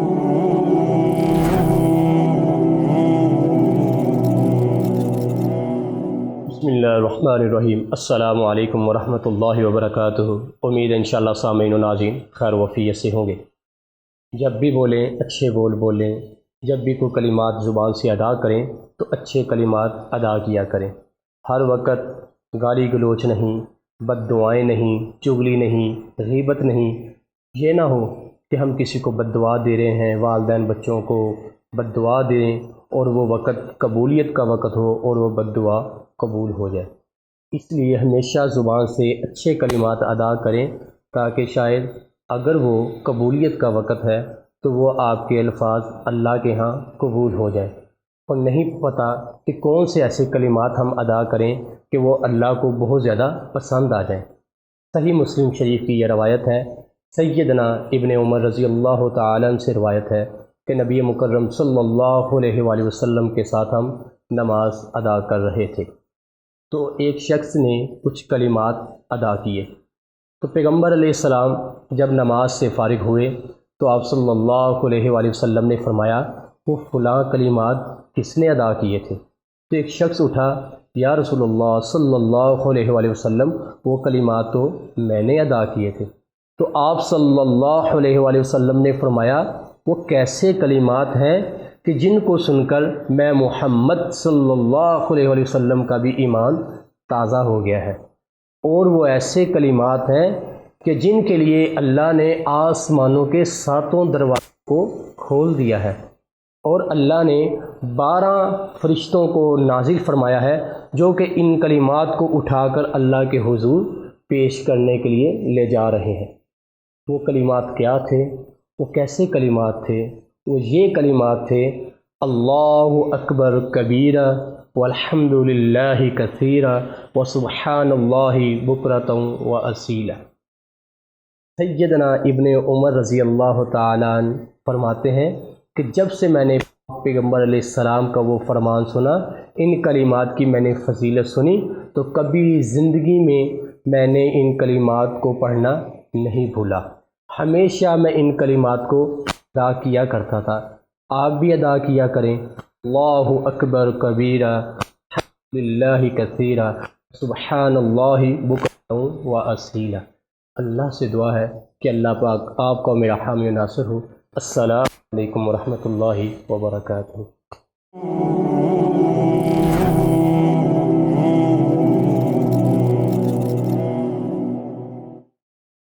بسم اللہ الرحمن الرحیم۔ السلام علیکم ورحمۃ اللہ وبرکاتہ۔ امید ہے انشاءاللہ سامعین و ناظرین خیر وفیت سے ہوں گے۔ جب بھی بولیں اچھے بولیں، جب بھی کوئی کلمات زبان سے ادا کریں تو اچھے کلمات ادا کیا کریں۔ ہر وقت گالی گلوچ نہیں، بد دعائیں نہیں، چغلی نہیں، غیبت نہیں۔ یہ نہ ہو کہ ہم کسی کو بد دعا دے رہے ہیں، والدین بچوں کو بد دعا دیں اور وہ وقت قبولیت کا وقت ہو اور وہ بد دعا قبول ہو جائے۔ اس لیے ہمیشہ زبان سے اچھے کلمات ادا کریں تاکہ شاید اگر وہ قبولیت کا وقت ہے تو وہ آپ کے الفاظ اللہ کے ہاں قبول ہو جائیں، اور نہیں پتہ کہ کون سے ایسے کلمات ہم ادا کریں کہ وہ اللہ کو بہت زیادہ پسند آ جائیں۔ صحیح مسلم شریف کی یہ روایت ہے، سیدنا ابن عمر رضی اللہ تعالیٰ عنہ سے روایت ہے کہ نبی مکرم صلی اللہ علیہ وآلہ وسلم کے ساتھ ہم نماز ادا کر رہے تھے، تو ایک شخص نے کچھ کلمات ادا کیے، تو پیغمبر علیہ السلام جب نماز سے فارغ ہوئے تو آپ صلی اللہ علیہ وآلہ وسلم نے فرمایا وہ فلاں کلمات کس نے ادا کیے تھے؟ تو ایک شخص اٹھا، یا رسول اللہ صلی اللہ علیہ وآلہ وسلم وہ کلمات تو میں نے ادا کیے تھے۔ تو آپ صلی اللہ علیہ وآلہ وسلم نے فرمایا وہ کیسے کلمات ہیں کہ جن کو سن کر میں محمد صلی اللہ علیہ وآلہ وسلم کا بھی ایمان تازہ ہو گیا ہے، اور وہ ایسے کلمات ہیں کہ جن کے لیے اللہ نے آسمانوں کے 7 دروازوں کو کھول دیا ہے، اور اللہ نے 12 فرشتوں کو نازل فرمایا ہے جو کہ ان کلمات کو اٹھا کر اللہ کے حضور پیش کرنے کے لیے لے جا رہے ہیں۔ وہ کلمات کیا تھے؟ وہ کیسے کلمات تھے؟ وہ یہ کلمات تھے، اللہ اکبر کبیرہ والحمد للہ کثیرہ وسبحان اللہ بکرۃ واصیلہ۔ سیدنا ابن عمر رضی اللہ تعالیٰ عنہ فرماتے ہیں کہ جب سے میں نے پیغمبر علیہ السلام کا وہ فرمان سنا، ان کلمات کی میں نے فضیلت سنی، تو کبھی زندگی میں نے ان کلمات کو پڑھنا نہیں بھولا، ہمیشہ میں ان کلمات کو ادا کیا کرتا تھا۔ آپ بھی ادا کیا کریں، اللہ اکبر کبیرہ الحمد للہ کثیرہ سبحان اللہ بکرۃ واصیلہ۔ اللہ سے دعا ہے کہ اللہ پاک آپ کو میرا حامی و ناصر ہو۔ السلام علیکم ورحمۃ اللہ وبرکاتہ۔